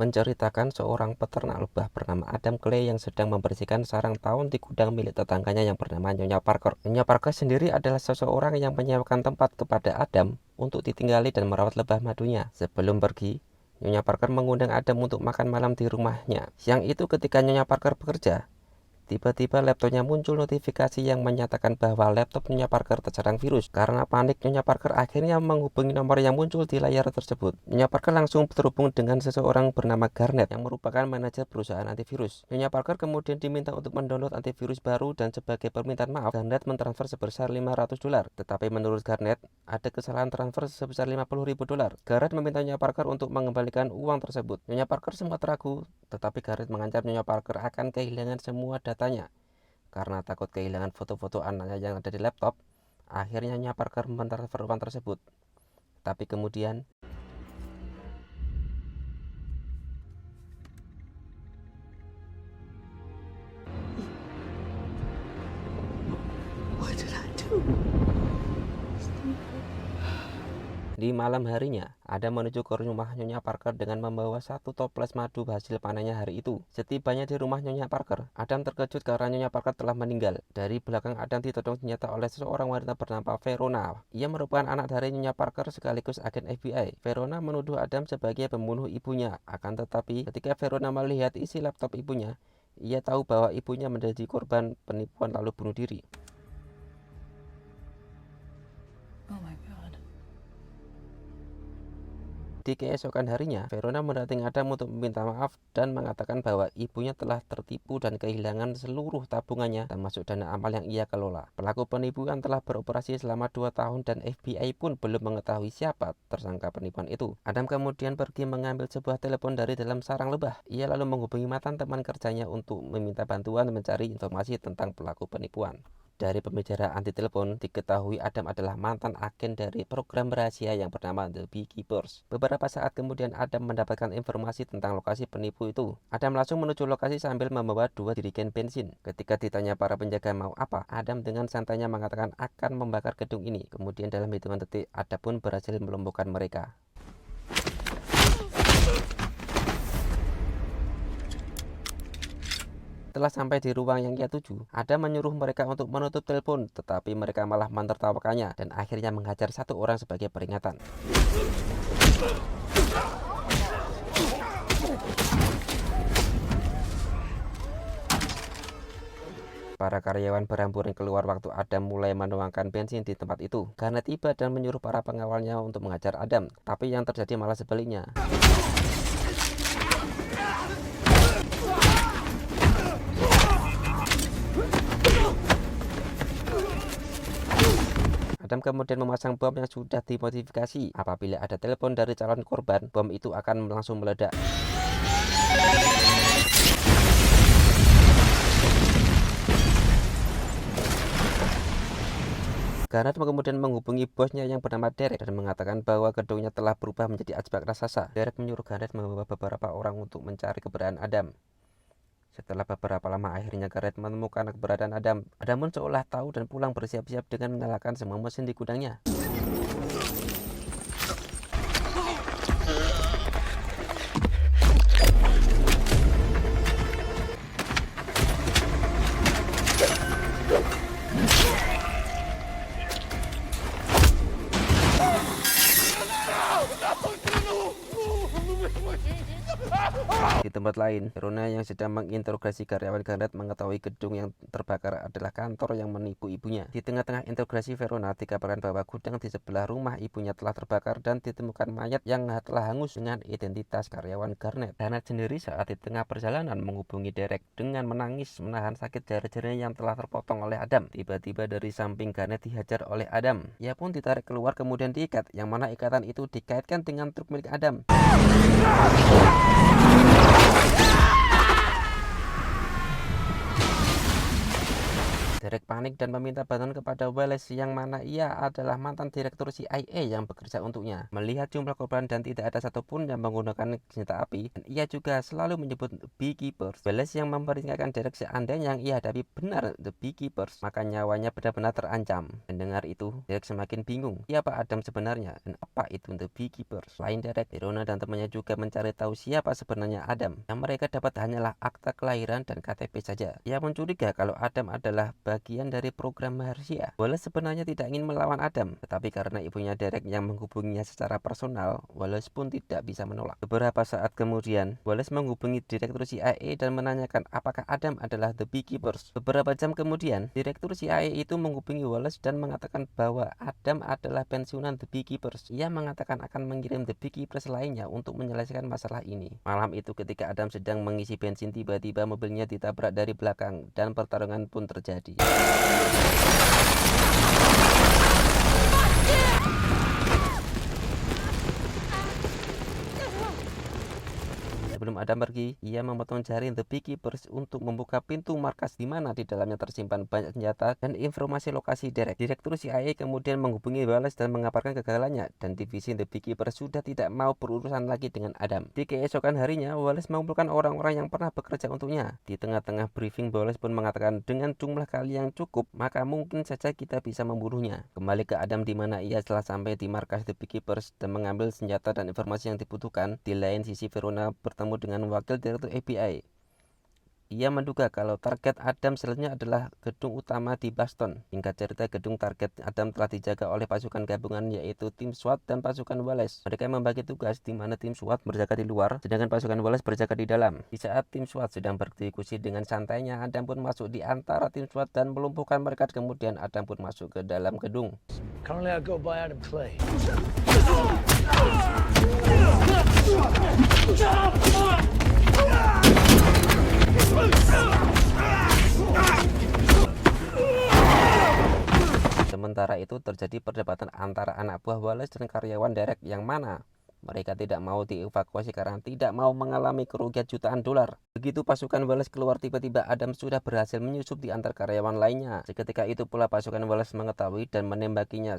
menceritakan seorang peternak lebah bernama Adam Clay yang sedang membersihkan sarang tawon di gudang milik tetangganya yang bernama Nyonya Parker. Nyonya Parker sendiri adalah seseorang yang menyewakan tempat kepada Adam untuk ditinggali dan merawat lebah madunya. Sebelum pergi, Nyonya Parker mengundang Adam untuk makan malam di rumahnya. Siang itu ketika Nyonya Parker bekerja, tiba-tiba laptopnya muncul notifikasi yang menyatakan bahwa laptop Nyonya Parker terserang virus. Karena panik, Nyonya Parker akhirnya menghubungi nomor yang muncul di layar tersebut. Nyonya Parker langsung terhubung dengan seseorang bernama Garnet yang merupakan manajer perusahaan antivirus. Nyonya Parker kemudian diminta untuk mendownload antivirus baru dan sebagai permintaan maaf, Garnet mentransfer sebesar $500. Tetapi menurut Garnet, ada kesalahan transfer sebesar $50.000. Garnet meminta Nyonya Parker untuk mengembalikan uang tersebut. Nyonya Parker sempat ragu, tetapi Garnet mengancam Nyonya Parker akan kehilangan semua datanya. Karena takut kehilangan foto-foto anaknya yang ada di laptop, akhirnya Nyonya Parker mentransfer uang tersebut. Tapi kemudian What did I do? di malam harinya, Adam menuju ke rumah Nyonya Parker dengan membawa satu toples madu hasil panennya hari itu. Setibanya di rumah Nyonya Parker, Adam terkejut karena Nyonya Parker telah meninggal. Dari belakang Adam ditodong senjata oleh seseorang wanita bernama Verona. Ia merupakan anak dari Nyonya Parker sekaligus agen FBI. Verona menuduh Adam sebagai pembunuh ibunya. Akan tetapi, ketika Verona melihat isi laptop ibunya, ia tahu bahwa ibunya menjadi korban penipuan lalu bunuh diri. Oh my God. Di keesokan harinya, Verona mendatangi Adam untuk meminta maaf dan mengatakan bahwa ibunya telah tertipu dan kehilangan seluruh tabungannya termasuk dana amal yang ia kelola. Pelaku penipuan telah beroperasi selama 2 tahun dan FBI pun belum mengetahui siapa tersangka penipuan itu. Adam kemudian pergi mengambil sebuah telepon dari dalam sarang lebah. Ia lalu menghubungi mantan teman kerjanya untuk meminta bantuan mencari informasi tentang pelaku penipuan. Dari pembicaraan di telepon, diketahui Adam adalah mantan agen dari program rahasia yang bernama The Beekeepers. Beberapa saat kemudian Adam mendapatkan informasi tentang lokasi penipu itu. Adam langsung menuju lokasi sambil membawa 2 jerigen bensin. Ketika ditanya para penjaga mau apa, Adam dengan santainya mengatakan akan membakar gedung ini. Kemudian dalam hitungan detik, Adam pun berhasil melumpuhkan mereka. Setelah sampai di ruang yang ia tuju, Adam menyuruh mereka untuk menutup telepon, tetapi mereka malah menertawakannya dan akhirnya menghajar satu orang sebagai peringatan. Para karyawan berhamburan keluar waktu Adam mulai menuangkan bensin di tempat itu. Karena tiba dan menyuruh para pengawalnya untuk mengajar Adam, tapi yang terjadi malah sebaliknya. Adam kemudian memasang bom yang sudah dimodifikasi. Apabila ada telepon dari calon korban, bom itu akan langsung meledak. Garnet kemudian menghubungi bosnya yang bernama Derek dan mengatakan bahwa gedungnya telah berubah menjadi asbak raksasa. Derek menyuruh Garnet membawa beberapa orang untuk mencari keberadaan Adam. Setelah beberapa lama akhirnya Garnet menemukan keberadaan Adam. Adam pun seolah tahu dan pulang bersiap-siap dengan menyalakan semua mesin di gudangnya. Di tempat lain, Verona yang sedang menginterogasi karyawan Garnet mengetahui gedung yang terbakar adalah kantor yang menipu ibunya. Di tengah-tengah interogasi Verona dikabarkan bahwa gudang di sebelah rumah ibunya telah terbakar dan ditemukan mayat yang telah hangus dengan identitas karyawan Garnet. Garnet sendiri saat di tengah perjalanan menghubungi Derek dengan menangis menahan sakit jari-jarinya yang telah terpotong oleh Adam. Tiba-tiba dari samping Garnet dihajar oleh Adam. Ia pun ditarik keluar kemudian diikat, yang mana ikatan itu dikaitkan dengan truk milik Adam. Derek panik panik dan meminta bantuan kepada Wallace yang mana ia adalah mantan direktur CIA yang bekerja untuknya. Melihat jumlah korban dan tidak ada satupun yang menggunakan senjata api, dan ia juga selalu menyebut Beekeepers, Wallace yang memperingatkan Derek seandainya yang ia hadapi benar The Beekeepers, maka nyawanya benar-benar terancam. Mendengar itu, Derek semakin bingung, siapa Adam sebenarnya dan apa itu The Beekeepers. Selain Derek, Verona dan temannya juga mencari tahu siapa sebenarnya Adam. Yang mereka dapat hanyalah akta kelahiran dan KTP saja. Ia mencuriga kalau Adam adalah bagian dari program Maharshia. Wallace sebenarnya tidak ingin melawan Adam, tetapi karena ibunya Derek yang menghubunginya secara personal, Wallace pun tidak bisa menolak. Beberapa saat kemudian, Wallace menghubungi direktur CIA dan menanyakan apakah Adam adalah The Beekeepers. Beberapa jam kemudian, direktur CIA itu menghubungi Wallace dan mengatakan bahwa Adam adalah pensiunan The Beekeepers. Ia mengatakan akan mengirim The Beekeepers lainnya untuk menyelesaikan masalah ini. Malam itu ketika Adam sedang mengisi bensin, tiba-tiba mobilnya ditabrak dari belakang dan pertarungan pun terjadi. Sebelum Adam pergi, ia memotong jari The Beekeepers untuk membuka pintu markas di mana di dalamnya tersimpan banyak senjata dan informasi lokasi Derek. Direktur CIA kemudian menghubungi Wallace dan mengabarkan kegagalannya, dan divisi The Beekeepers sudah tidak mau berurusan lagi dengan Adam. Di keesokan harinya, Wallace mengumpulkan orang-orang yang pernah bekerja untuknya. Di tengah-tengah briefing, Wallace pun mengatakan dengan jumlah kali yang cukup, maka mungkin saja kita bisa membunuhnya. Kembali ke Adam di mana ia setelah sampai di markas The Beekeepers dan mengambil senjata dan informasi yang dibutuhkan. Di lain sisi, Verona bertemu dengan wakil direktur FBI. Ia menduga kalau target Adam selanjutnya adalah gedung utama di Boston. Hingga cerita, gedung target Adam telah dijaga oleh pasukan gabungan yaitu tim SWAT dan pasukan Wallace. Mereka membagi tugas di mana tim SWAT berjaga di luar, sedangkan pasukan Wallace berjaga di dalam. Di saat tim SWAT sedang berdiskusi dengan santainya, Adam pun masuk di antara tim SWAT dan melumpuhkan mereka. Kemudian Adam pun masuk ke dalam gedung. Currently I go by Adam Clay. Sementara itu terjadi perdebatan antara anak buah Wallace dan karyawan Derek yang mana mereka tidak mau dievakuasi karena tidak mau mengalami kerugian jutaan dolar. Begitu pasukan Wallace keluar, tiba-tiba Adam sudah berhasil menyusup di antar karyawan lainnya. Seketika itu pula pasukan Wallace mengetahui dan menembakinya.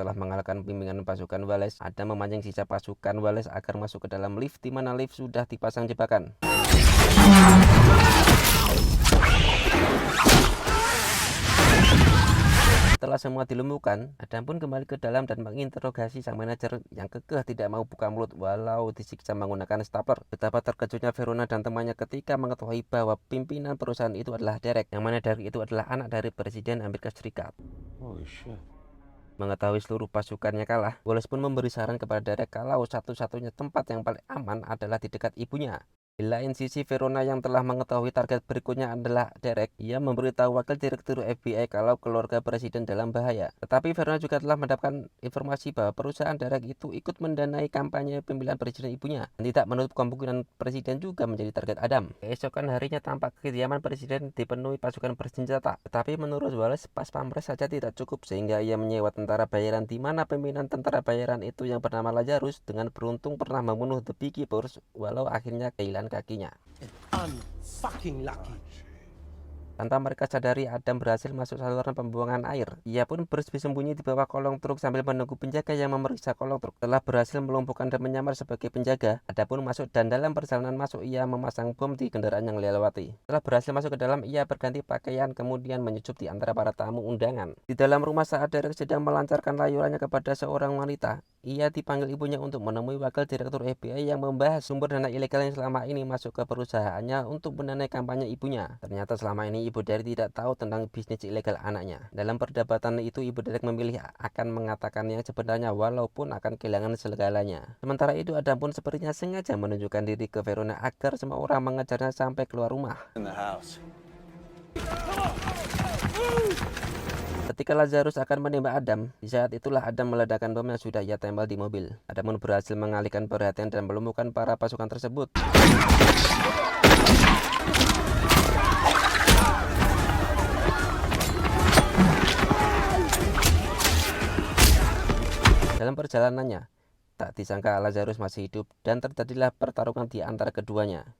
Setelah mengalahkan bimbingan pasukan Wallace, Adam memancing sisa pasukan Wallace agar masuk ke dalam lift di mana lift sudah dipasang jebakan. Setelah semua dilumpuhkan, Adam pun kembali ke dalam dan menginterogasi sang manajer yang kekeh tidak mau buka mulut walau disiksa menggunakan stapler. Betapa terkejutnya Verona dan temannya ketika mengetahui bahwa pimpinan perusahaan itu adalah Derek, yang mana Derek itu adalah anak dari Presiden Amerika Serikat. Holy shit. Mengetahui seluruh pasukannya kalah, Wallace pun memberi saran kepada Derek kalau satu-satunya tempat yang paling aman adalah di dekat ibunya. Di lain sisi, Verona yang telah mengetahui target berikutnya adalah Derek, ia memberitahu wakil direktur FBI kalau keluarga presiden dalam bahaya. Tetapi Verona juga telah mendapatkan informasi bahwa perusahaan Derek itu ikut mendanai kampanye pemilihan presiden ibunya, dan tidak menutup kemungkinan presiden juga menjadi target Adam. Keesokan harinya tampak kediaman presiden dipenuhi pasukan bersenjata. Tetapi menurut Wallace, pas pamres saja tidak cukup sehingga ia menyewa tentara bayaran di mana pimpinan tentara bayaran itu yang bernama Lazarus dengan beruntung pernah membunuh The Beekeepers walau akhirnya kehilangan kakinya. Unfucking lucky. Tanpa mereka sadari, Adam berhasil masuk saluran pembuangan air. Ia pun bersembunyi di bawah kolong truk sambil menunggu penjaga yang memeriksa kolong truk. Setelah berhasil melumpuhkan dan menyamar sebagai penjaga, Adam pun masuk dan dalam perjalanan masuk ia memasang bom di kendaraan yang dilewati. Setelah berhasil masuk ke dalam, ia berganti pakaian kemudian menyusup di antara para tamu undangan. Di dalam rumah saat Derek sedang melancarkan layurannya kepada seorang wanita, ia dipanggil ibunya untuk menemui wakil direktur FBI yang membahas sumber dana ilegal yang selama ini masuk ke perusahaannya untuk mendanai kampanye ibunya. Ternyata selama ini ibu Derek tidak tahu tentang bisnis ilegal anaknya. Dalam perdebatan itu, ibu Derek memilih akan mengatakan yang sebenarnya walaupun akan kehilangan segalanya. Sementara itu, Adam pun sepertinya sengaja menunjukkan diri ke Verona agar semua orang mengejarnya sampai keluar rumah. In the house. Ketika Lazarus akan menembak Adam, di saat itulah Adam meledakkan bom yang sudah ia tembak di mobil. Adam pun berhasil mengalihkan perhatian dan melumpuhkan para pasukan tersebut. Dalam perjalanannya, tak disangka Lazarus masih hidup dan terjadilah pertarungan di antara keduanya.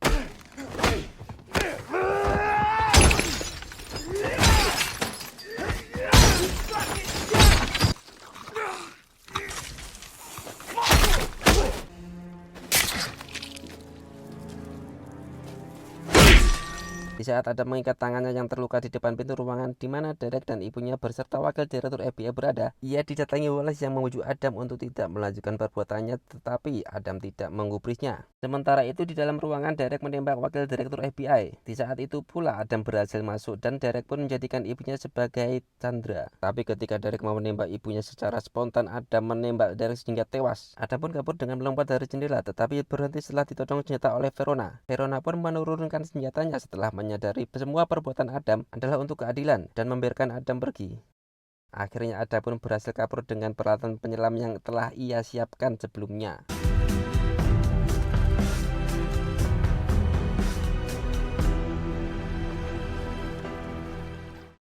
Di saat Adam mengikat tangannya yang terluka di depan pintu ruangan di mana Derek dan ibunya beserta wakil direktur FBI berada, ia didatangi Wallace yang membujuk Adam untuk tidak melanjutkan perbuatannya, tetapi Adam tidak menggubrisnya. Sementara itu di dalam ruangan, Derek menembak wakil direktur FBI. Di saat itu pula Adam berhasil masuk dan Derek pun menjadikan ibunya sebagai sandera. Tapi ketika Derek mau menembak ibunya secara spontan, Adam menembak Derek sehingga tewas. Adam pun kabur dengan melompat dari jendela, tetapi berhenti setelah ditodong senjata oleh Verona. Verona pun menurunkan senjatanya setelah menyadari semua perbuatan Adam adalah untuk keadilan dan membiarkan Adam pergi. Akhirnya Adam pun berhasil kabur dengan peralatan penyelam yang telah ia siapkan sebelumnya.